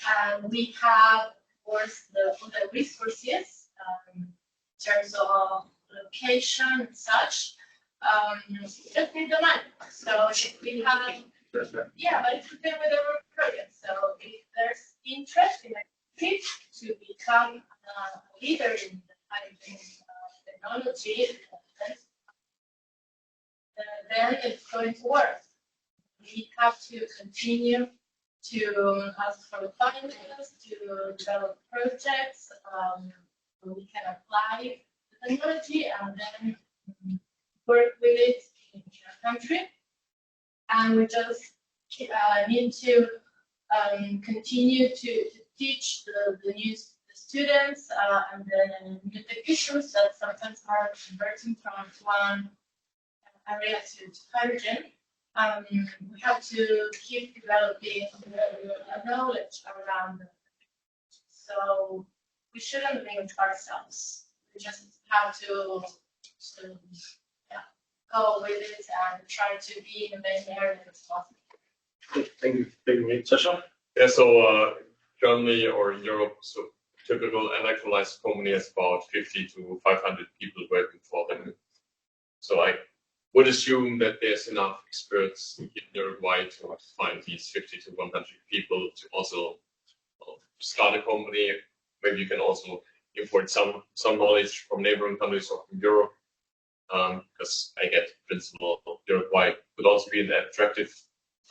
And we have, of course, the resources in terms of location and such. Just need the money. So if we have, yeah, but it's the same with our project. So if there's interest in to become a leader in the hydrogen technology, then it's going to work. We have to continue to ask for finance, to develop projects where we can apply the technology and then work with it in our country. And we just need to continue to teach the new students and then new technicians that sometimes are converting from one area to hydrogen. We have to keep developing knowledge around it. So we shouldn't limit ourselves. We just have to go with it and try to be in the main areas as possible. Thank you, Sascha. Yeah, so Germany or Europe, so typical electrolyzer company has about 50 to 500 people working for them. So I would assume that there's enough experts in Uruguay to find these 50 to 100 people to also start a company. Maybe you can also import some knowledge from neighboring countries or from Europe, because I get the principle of Uruguay could also be an attractive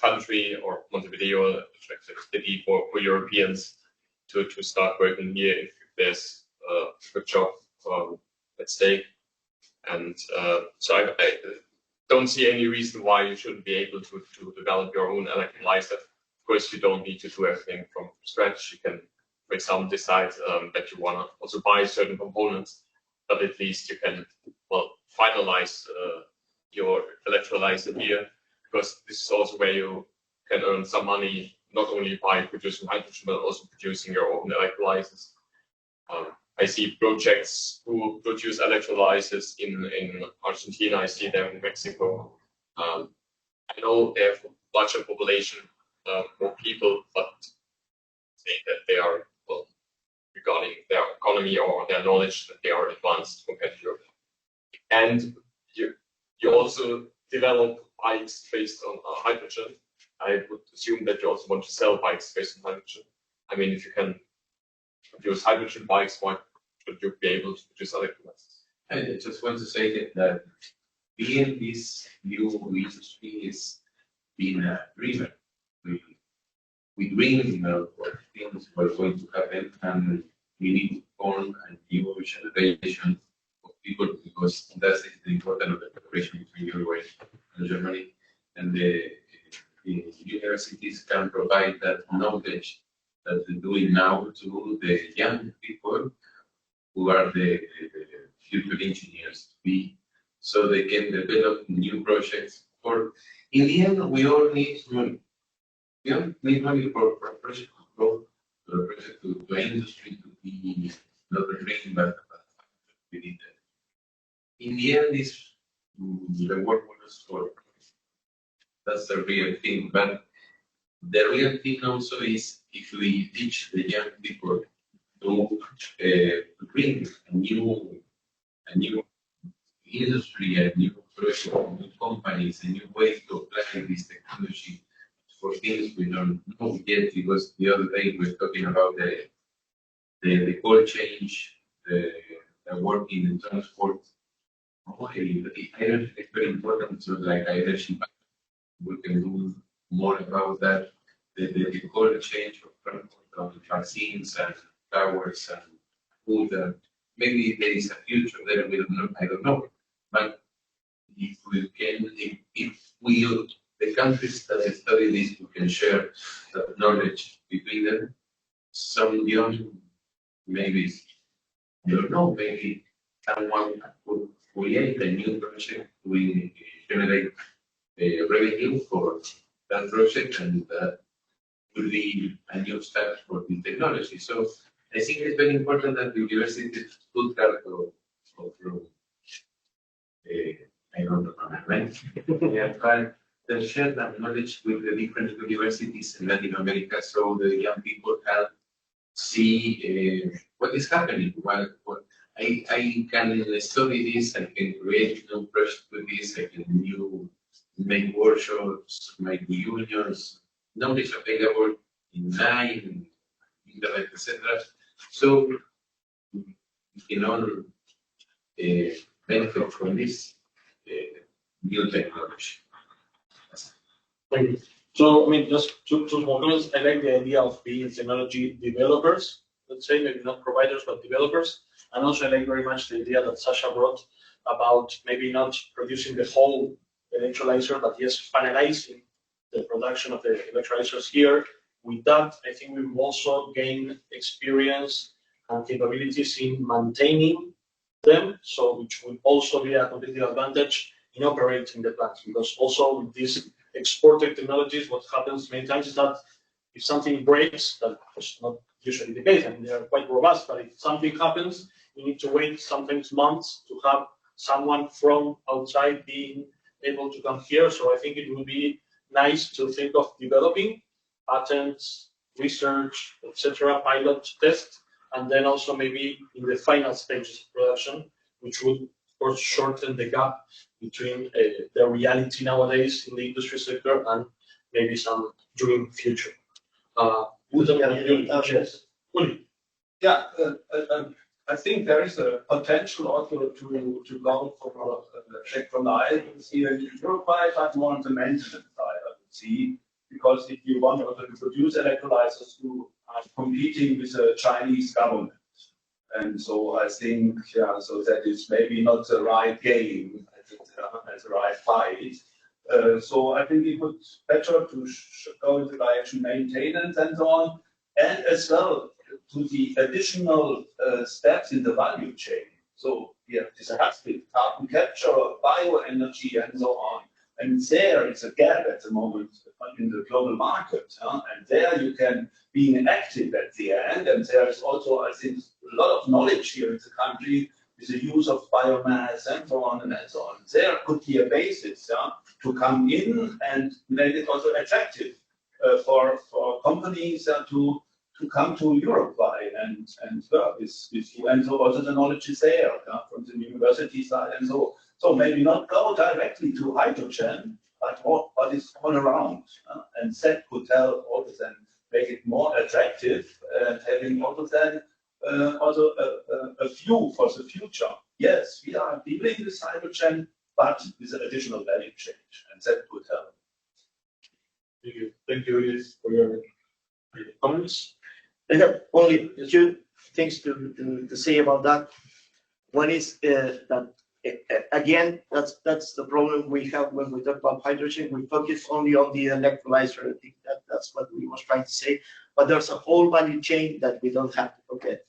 country, or Montevideo, attractive city for Europeans to start working here if there's a good job at stake. And so I don't see any reason why you shouldn't be able to develop your own electrolyzer. Of course, you don't need to do everything from scratch. You can, for example, decide that you want to also buy certain components, but at least you can, well, finalize your electrolyzer here, because this is also where you can earn some money, not only by producing hydrogen, but also producing your own electrolyzers. I see projects who produce electrolyzers in Argentina. I see them in Mexico. I know they have a larger population, more people, but say that they are, well, regarding their economy or their knowledge, that they are advanced compared to Europe. And you also develop bikes based on hydrogen. I would assume that you also want to sell bikes based on hydrogen. I mean, if you can produce hydrogen bikes, why should you be able to produce electrolyzers? I just want to say that being this new industry is being a dreamer. We dream of what things were going to happen, and we need to form a new generation of people, because that's the importance of the cooperation between Uruguay and Germany, and the universities can provide that knowledge that they're doing now to the young people who are the future engineers to be, so they can develop new projects. For in the end, we all need money. We don't need money for a project to grow, for a project to industry to be not a dream, but we need that. In the end, is the work was for. That's the real thing. But the real thing also is if we teach the young people to bring a new industry, a new project, new companies, a new way to apply this technology for things we don't know yet. Because the other day we were talking about the cold change, the working in transport. Okay, it's very important. So like energy, we can do more about that. The cold change of transport, of vaccines and towers and food. Maybe there is a future there. We don't know. I don't know. But if we can, if we, the countries that study this, we can share that knowledge between them. Some young, maybe, I don't know, maybe someone could create a new project to generate revenue for that project, and that will be a new start for the technology. So I think it's very important that the University of Stuttgart or I don't know, right? They share that knowledge with the different universities in Latin America, so the young people can see what is happening. What I can study this, I can create new projects with this, I can make workshops, make reunions, knowledge available in 9 internet, etc. So we can all benefit from this new technology. Thank you. So, I mean, just two small comments. I like the idea of being technology developers, let's say, maybe not providers, but developers. And also, I like very much the idea that Sascha brought about maybe not producing the whole electrolyzer, but yes, finalizing the production of the electrolyzers here. With that, I think we will also gain experience and capabilities in maintaining them, so which will also be a competitive advantage in operating the plants, because also with these exported technologies, what happens many times is that if something breaks, that is not usually the case, and they are quite robust, but if something happens, you need to wait sometimes months to have someone from outside being able to come here. So I think it would be nice to think of developing patents, research, etc., pilot test, and then also maybe in the final stages of production, which would, of course, shorten the gap between the reality nowadays in the industry sector and maybe some during future. Yeah, I think there is a potential also to go for electrolyzers here in Uruguay, but more on the maintenance side, I would see, because if you want to produce electrolyzers, you are competing with the Chinese government. And so I think, yeah, so that is maybe not the right game, as the right fight. So I think it would better to go into direction maintenance and so on, and as well to the additional steps in the value chain. So yeah, this has been carbon capture, bioenergy, and so on. And there is a gap at the moment in the global market, and there you can be active at the end. And there is also, I think, a lot of knowledge here in the country with the use of biomass and so on and so on. There could be a basis to come in and make it also attractive for companies to come to Uruguay and work with you. And so also the knowledge is there from the university side, and so maybe not go directly to hydrogen, but what is all around, and that could help also then make it more attractive and having also then also a view for the future. Yes, we are dealing with hydrogen, but with an additional value change, and that could help. Thank you for your comments. I have only two things to say about that. One is that again, that's the problem we have when we talk about hydrogen. We focus only on the electrolyzer. I think that's what we was trying to say. But there's a whole value chain that we don't have to forget.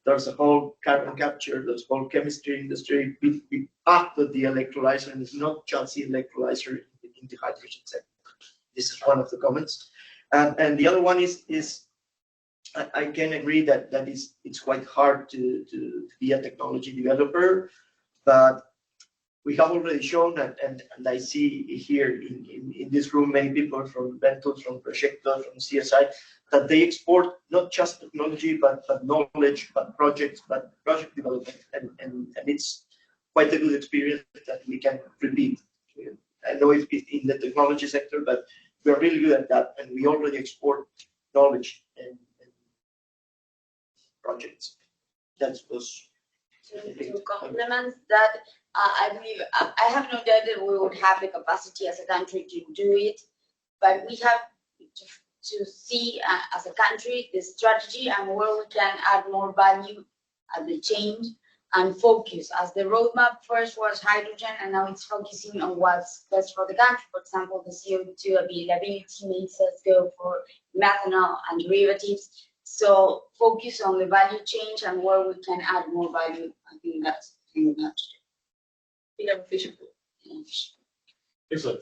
There's a whole carbon capture, there's a whole chemistry industry after the electrolyzer, and it's not just the electrolyzer in the hydrogen sector. This is one of the comments. And the other one is I can agree that it's quite hard to be a technology developer, but we have already shown that, and I see here in this room many people from Ventus, from Proyectos, from CSI, that they export not just technology, but knowledge, but project development, and it's quite a good experience that we can repeat. I know it's in the technology sector, but we're really good at that, and we already export knowledge and projects. That was to complement that. I believe I have no doubt that we would have the capacity as a country to do it, but we have to see as a country the strategy and where we can add more value at the change and focus. As the roadmap first was hydrogen, and now it's focusing on what's best for the country. For example, the CO2 availability makes us go for methanol and derivatives. So focus on the value change and where we can add more value. I think that's the thing we have to do. Efficient. Excellent.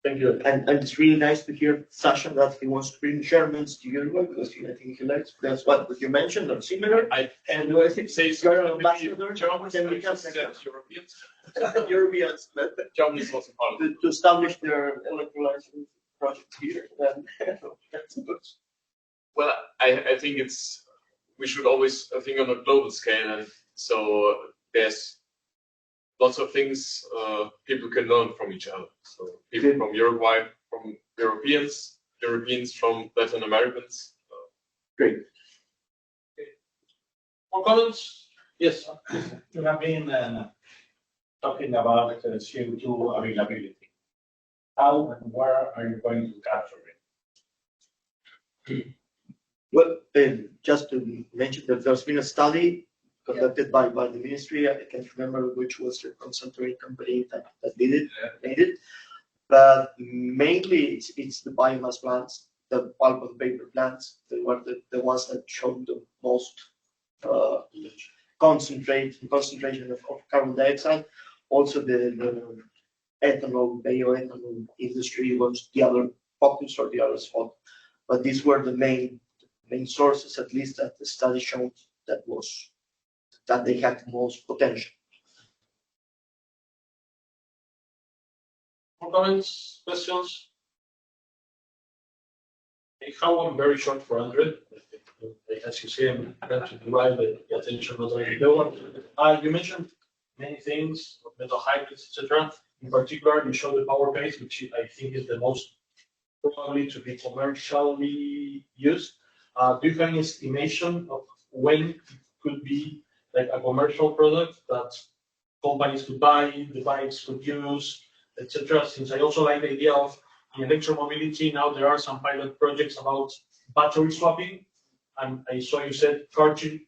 Thank you. And it's really nice to hear Sascha that he wants to bring Germans to Uruguay, because I think he likes, that's what you mentioned, or similar. I think say you're an ambassador. Germans, Europeans. Europeans. But Germany is also part of it. to establish their electrolyzer project here, then that's good. Well, I think we should always think on a global scale, and so there's lots of things people can learn from each other. So people from Uruguay, from Europeans from Latin Americans. Great. More comments? Yes. You have been talking about CO2 availability. How and where are you going to capture it? Well, just to mention that there's been a study conducted by the ministry. I can't remember which was the concentrate company that made it. But mainly it's the biomass plants, the pulp and paper plants, the ones that show the most concentration of carbon dioxide. Also the ethanol, bioethanol industry was the other focus or the other spot. But these were the main sources, at least that the study showed that they had the most potential. More comments, questions? I have one very short for Andre. As you see, I'm trying to derive the attention of the one. You mentioned many things, metal hybrids, etc. In particular, you showed the power base, which I think is the most probably to be commercially used. Do you have any estimation of when it could be like a commercial product that companies could buy, the bikes could use, etc.? Since I also like the idea of in electromobility, now there are some pilot projects about battery swapping, and I saw you said cartridge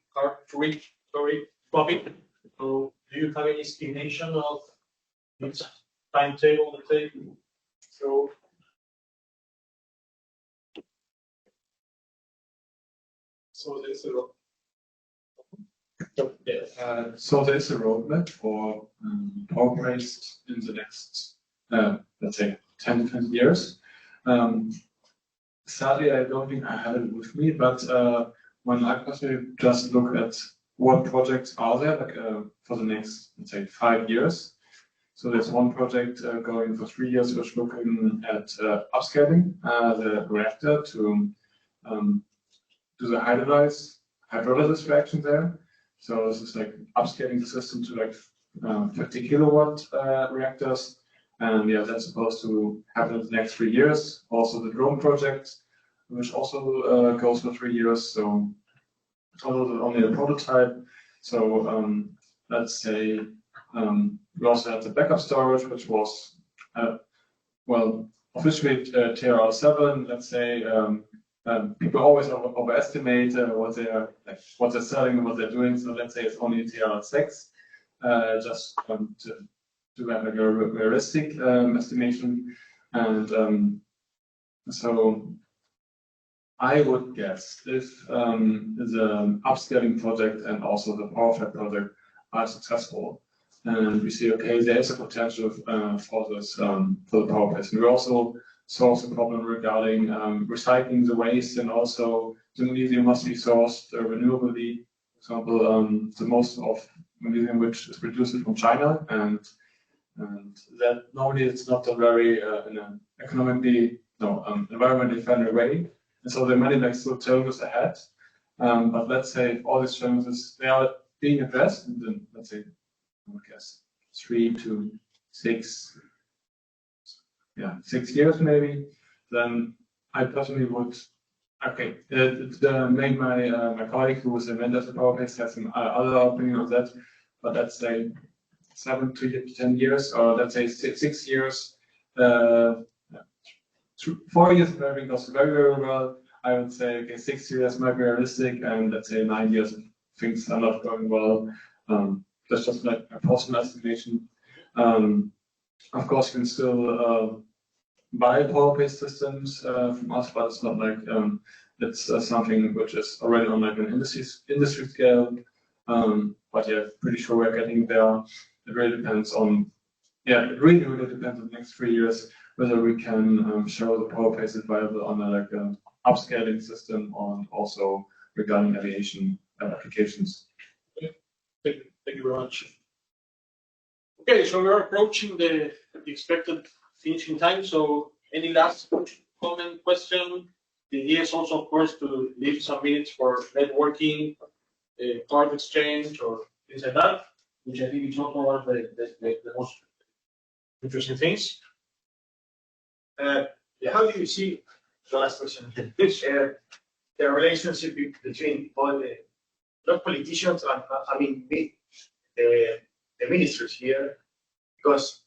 swapping. So do you have any estimation of its timetable, let's say? So there's a roadmap for power-based in the next, let's say, 10 to 20 years. Sadly, I don't think I have it with me, but when I personally just look at what projects are there, like for the next, let's say, 5 years. So there's one project going for 3 years, which looking at upscaling the reactor to do the hydrolysis reaction there. So this is like upscaling the system to like 50 kilowatt reactors. And yeah, that's supposed to happen in the next 3 years. Also the drone project, which also goes for 3 years. So it's only a prototype. So let's say we also had the backup storage, which was, well, officially TRL7, let's say. People always overestimate what they're selling and what they're doing. So let's say it's only TRL6, just to have like a realistic estimation. And so I would guess if the upscaling project and also the PowerFed project are successful, and we see, okay, there is a potential for this for the power base. And we also solve the problem regarding recycling the waste, and also the magnesium must be sourced renewably. For example, the most of magnesium which is produced from China, and that normally it's not a very in an environmentally friendly way. And so there are many like still challenges ahead. But let's say all these challenges they are being addressed in the, let's say, I guess 3 to 6 years maybe, then I personally would, okay, my colleague who was invented the power base has some other opinion on that, but let's say 7 to 10 years, or let's say 6 years, 4 years of everything goes very, very well. I would say, okay, 6 years might be realistic, and let's say 9 years if things are not going well. That's just like a personal estimation. Of course, you can still buy power-based systems from us, but it's not like it's something which is already on like an industry scale. But yeah, pretty sure we're getting there. It really depends on, it really depends on the next 3 years whether we can show the power-based is viable on a upscaling system, and also regarding aviation applications. Thank you very much. Okay, so we're approaching the expected finishing time. So any last comment, question? The idea is also, of course, to leave some minutes for networking, card exchange, or things like that, which I think is also one of the most interesting things. How do you see, the last question, the relationship between not politicians, I mean the ministers here, because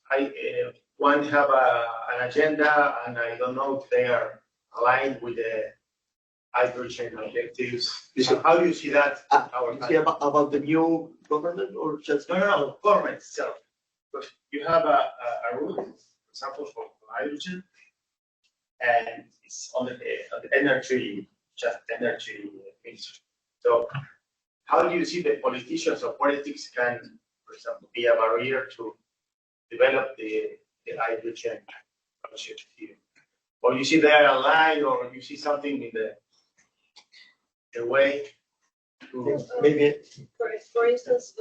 one have an agenda, and I don't know if they are aligned with the hydrogen objectives. So how do you see that? About the new government, or just no, government itself? Because you have a rule, for example, for hydrogen, and it's on the energy, just energy ministry. So how do you see the politicians or politics can, for example, be a barrier to develop the hydrogen project here? Or you see they are aligned, or you see something in the way to maybe? For instance,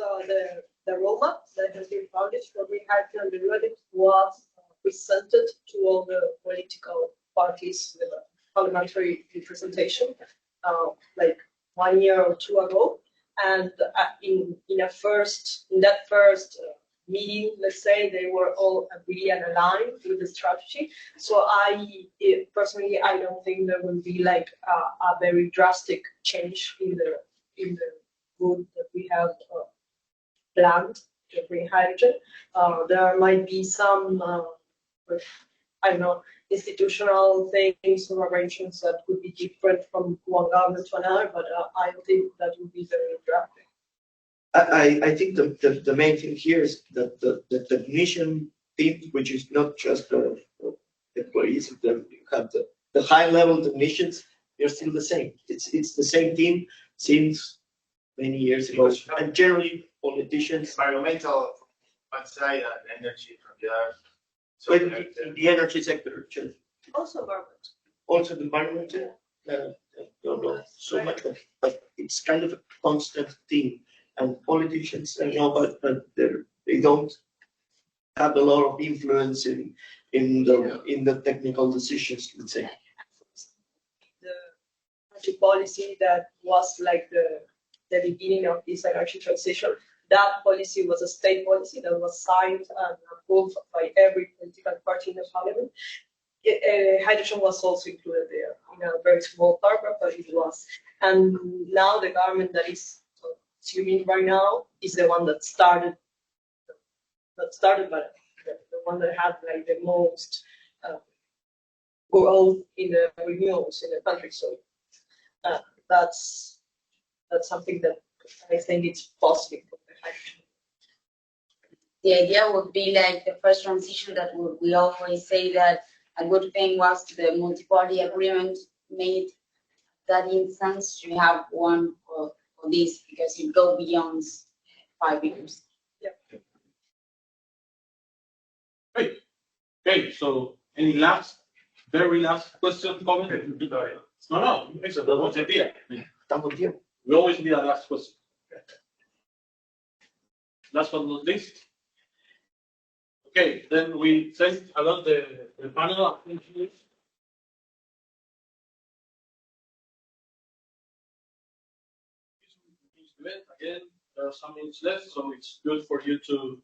the roadmap that has been published for green hydrogen derivatives was presented to all the political parties with a parliamentary representation, like 1 year or 2 ago. And in that first meeting, let's say, they were all agree and aligned with the strategy. So personally, I don't think there will be like a very drastic change in the route that we have planned to green hydrogen. There might be some, I don't know, institutional things or arrangements that could be different from one government to another, but I don't think that would be very drastic. I think the main thing here is that the definition thing, which is not just the employees, you have the high level definitions, they're still the same. It's the same thing since many years ago. And generally politicians, environmental from one side and energy from the other. So in the energy sector, also environment. Also the environment, don't know so much, but it's kind of a constant thing. And politicians, I know, but they don't have a lot of influence in the technical decisions, let's say. The energy policy that was like the beginning of this energy transition, that policy was a state policy that was signed and approved by every political party in the parliament. Hydrogen was also included there in a very small paragraph, but it was. And now the government that is assuming right now is the one that started, but the one that had like the most growth in the renewables in the country. So that's something that I think it's positive for the hydrogen. The idea would be like the first transition that we always say that a good thing was the multi-party agreement made that instance. We have one for this because it goes beyond 5 years. Yeah. Great. Okay, so any very last question, comment? No, it's a good idea. We always need a last question. Last but not least. Okay, then we thank a lot the panel of engineers. Again, there are some minutes left, so it's good for you to